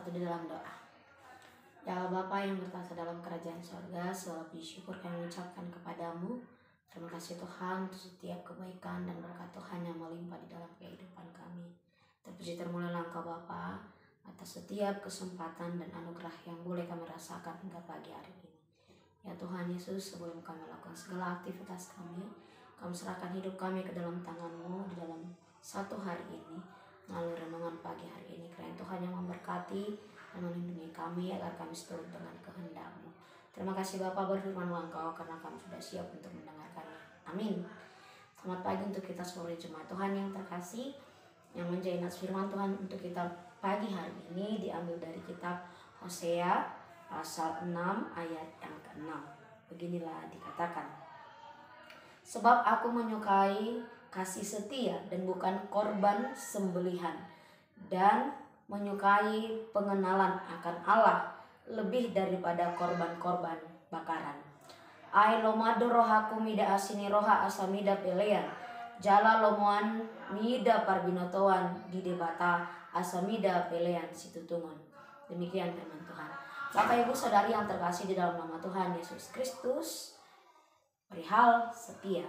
bersatu di dalam doa. Ya Allah Bapa yang bertata dalam kerajaan sorga, segala puji syukur kami ucapkan kepadamu. Terima kasih Tuhan untuk setiap kebaikan dan berkat Tuhan yang melimpah di dalam kehidupan kami. Terpuji termulialah Engkau Bapa atas setiap kesempatan dan anugerah yang boleh kami rasakan hingga pagi hari ini. Ya Tuhan Yesus, sebelum kami melakukan segala aktivitas kami serahkan hidup kami ke dalam tangan-Mu di dalam satu hari ini melalui renungan pagi hari ini. Kiranya Tuhan yang memberkati dan melindungi kami agar kami seturut dengan kehendak-Mu. Terima kasih Bapa, berfirman-Mu Engkau karena kami sudah siap untuk mendengarkannya. Amin. Selamat pagi untuk kita seluruh jemaat Tuhan yang terkasih. Yang menjadi nas firman Tuhan untuk kita pagi hari ini diambil dari kitab Hosea pasal 6 ayat yang ke-6. Beginilah dikatakan. Sebab aku menyukai kasih setia dan bukan korban sembelihan, dan menyukai pengenalan akan Allah lebih daripada korban-korban bakaran. Ai lomado rohaku mida asini roha asamida pelean, jala lomoan mida parbinotoan di debata asamida pelean situtungun. Demikian firman Tuhan. Bapak Ibu Saudari yang terkasih di dalam nama Tuhan Yesus Kristus, perihal setia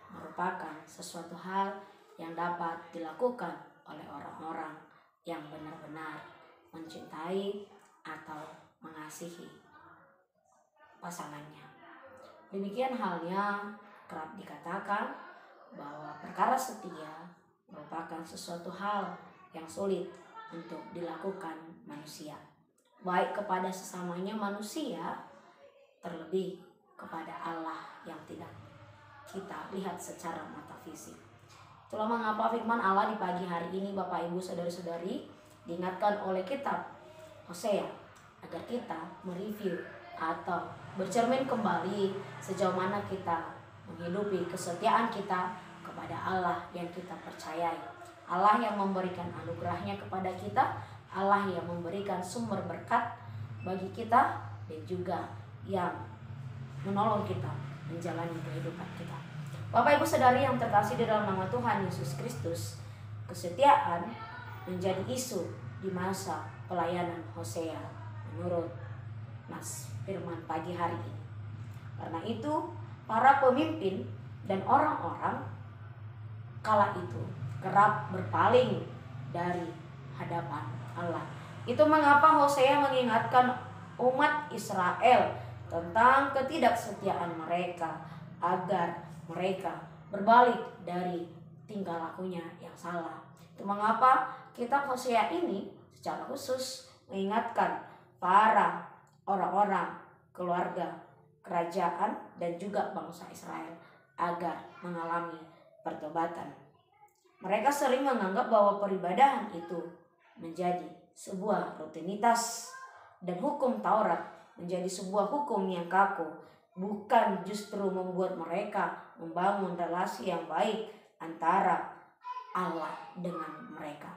merupakan sesuatu hal yang dapat dilakukan oleh orang-orang yang benar-benar mencintai atau mengasihi pasangannya. Demikian halnya kerap dikatakan bahwa perkara setia merupakan sesuatu hal yang sulit untuk dilakukan manusia, baik kepada sesamanya manusia, terlebih kepada Allah yang tidak kita lihat secara mata fisik. Itulah mengapa firman Allah di pagi hari ini Bapak Ibu Saudari-saudari diingatkan oleh kitab Hosea agar kita mereview atau bercermin kembali sejauh mana kita menghidupi kesetiaan kita kepada Allah yang kita percayai. Allah yang memberikan anugerahnya kepada kita, Allah yang memberikan sumber berkat bagi kita, dan juga yang menolong kita menjalani kehidupan kita. Bapak Ibu Saudari yang terkasih di dalam nama Tuhan Yesus Kristus, kesetiaan menjadi isu di masa pelayanan Hosea menurut nas firman pagi hari ini. Karena itu para pemimpin dan orang-orang kala itu kerap berpaling dari hadapan Allah. Itu mengapa Hosea mengingatkan umat Israel tentang ketidaksetiaan mereka agar mereka berbalik dari tingkah lakunya yang salah. Itu mengapa kitab Hosea ini secara khusus mengingatkan para orang-orang keluarga kerajaan dan juga bangsa Israel agar mengalami pertobatan. Mereka sering menganggap bahwa peribadahan itu menjadi sebuah rutinitas dan hukum Taurat menjadi sebuah hukum yang kaku, bukan justru membuat mereka membangun relasi yang baik antara Allah dengan mereka.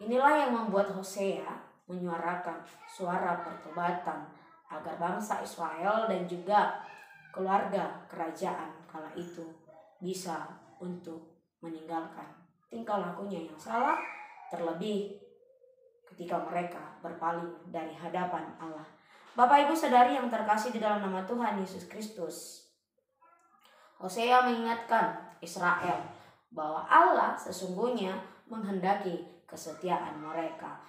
Inilah yang membuat Hosea menyuarakan suara pertobatan agar bangsa Israel dan juga keluarga kerajaan kala itu bisa untuk meninggalkan tingkah lakunya yang salah, terlebih ketika mereka berpaling dari hadapan Allah. Bapak Ibu Saudari yang terkasih di dalam nama Tuhan Yesus Kristus, Hosea mengingatkan Israel bahwa Allah sesungguhnya menghendaki kesetiaan mereka,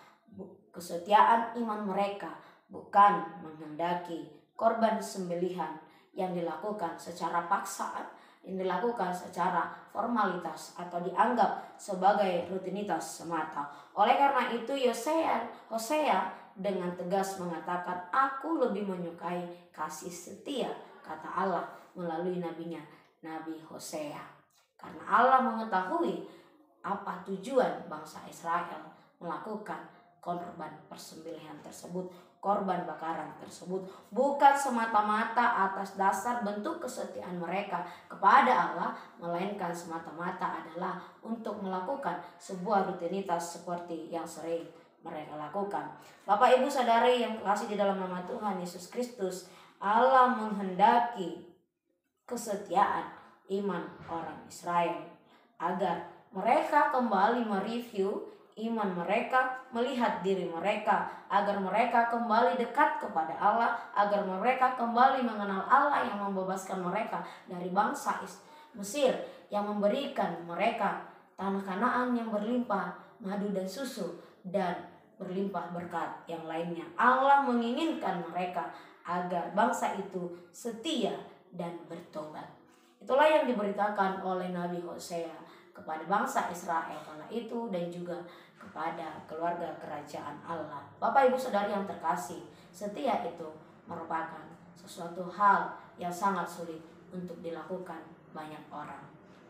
kesetiaan iman mereka, bukan menghendaki korban sembelihan yang dilakukan secara paksaan, yang dilakukan secara formalitas atau dianggap sebagai rutinitas semata. Oleh karena itu Hosea dengan tegas mengatakan, aku lebih menyukai kasih setia, kata Allah melalui nabinya, Nabi Hosea. Karena Allah mengetahui apa tujuan bangsa Israel melakukan korban persembelihan tersebut, korban bakaran tersebut, bukan semata-mata atas dasar bentuk kesetiaan mereka kepada Allah, melainkan semata-mata adalah untuk melakukan sebuah rutinitas seperti yang sering mereka lakukan. Bapak Ibu Saudari yang terkasih di dalam nama Tuhan Yesus Kristus, Allah menghendaki kesetiaan iman orang Israel agar mereka kembali mereview iman mereka, melihat diri mereka, agar mereka kembali dekat kepada Allah, agar mereka kembali mengenal Allah yang membebaskan mereka dari bangsa Mesir, yang memberikan mereka tanah Kanaan yang berlimpah madu dan susu, dan berlimpah berkat yang lainnya. Allah menginginkan mereka agar bangsa itu setia dan bertobat. Itulah yang diberitakan oleh Nabi Hosea kepada bangsa Israel kala itu, dan juga kepada keluarga kerajaan Allah. Bapak Ibu Saudari yang terkasih, setia itu merupakan sesuatu hal yang sangat sulit untuk dilakukan banyak orang,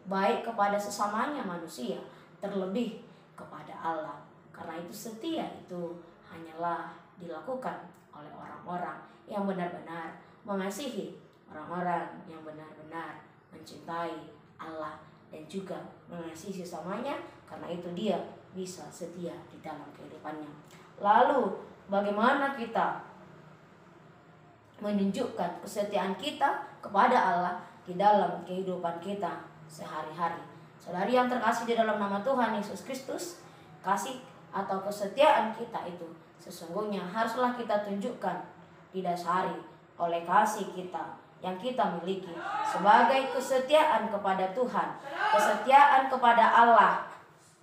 baik kepada sesamanya manusia, terlebih kepada Allah. Karena itu setia itu hanyalah dilakukan oleh orang-orang yang benar-benar mengasihi, orang-orang yang benar-benar mencintai Allah dan juga mengasihi sesamanya. Karena itu dia bisa setia di dalam kehidupannya. Lalu bagaimana kita menunjukkan kesetiaan kita kepada Allah di dalam kehidupan kita sehari-hari? Saudari yang terkasih di dalam nama Tuhan Yesus Kristus, kasih atau kesetiaan kita itu sesungguhnya haruslah kita tunjukkan didasari oleh kasih kita yang kita miliki sebagai kesetiaan kepada Tuhan, kesetiaan kepada Allah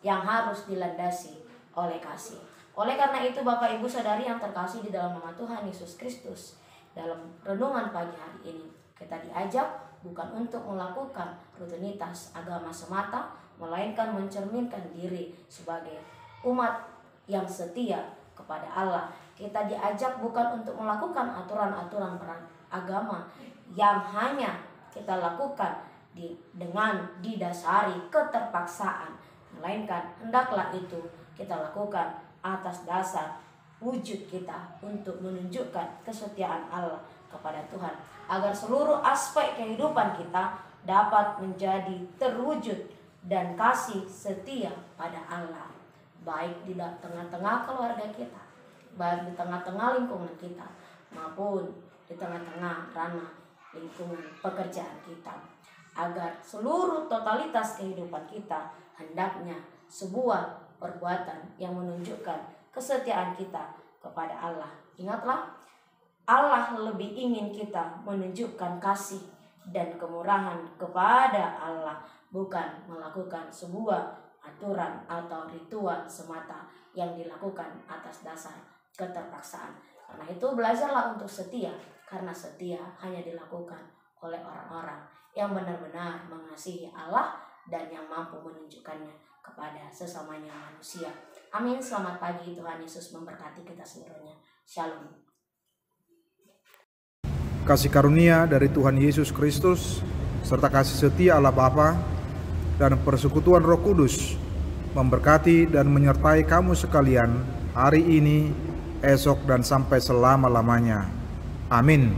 yang harus dilandasi oleh kasih. Oleh karena itu Bapak Ibu Saudari yang terkasih di dalam nama Tuhan Yesus Kristus, dalam renungan pagi hari ini kita diajak bukan untuk melakukan rutinitas agama semata, melainkan mencerminkan diri sebagai umat yang setia kepada Allah. Kita diajak bukan untuk melakukan aturan-aturan agama yang hanya kita lakukan dengan didasari keterpaksaan, melainkan hendaklah itu kita lakukan atas dasar wujud kita untuk menunjukkan kesetiaan Allah kepada Tuhan, agar seluruh aspek kehidupan kita dapat menjadi terwujud dan kasih setia pada Allah, baik di tengah-tengah keluarga kita, baik di tengah-tengah lingkungan kita, maupun di tengah-tengah ranah lingkungan pekerjaan kita, agar seluruh totalitas kehidupan kita hendaknya sebuah perbuatan yang menunjukkan kesetiaan kita kepada Allah. Ingatlah, Allah lebih ingin kita menunjukkan kasih dan kemurahan kepada Allah, bukan melakukan sebuah aturan atau ritual semata yang dilakukan atas dasar keterpaksaan. Karena itu belajarlah untuk setia, karena setia hanya dilakukan oleh orang-orang yang benar-benar mengasihi Allah dan yang mampu menunjukkannya kepada sesamanya manusia. Amin. Selamat pagi, Tuhan Yesus memberkati kita seluruhnya. Shalom. Kasih karunia dari Tuhan Yesus Kristus serta kasih setia Allah Bapa dan persekutuan Roh Kudus memberkati dan menyertai kamu sekalian hari ini, esok, dan sampai selama-lamanya. Amin.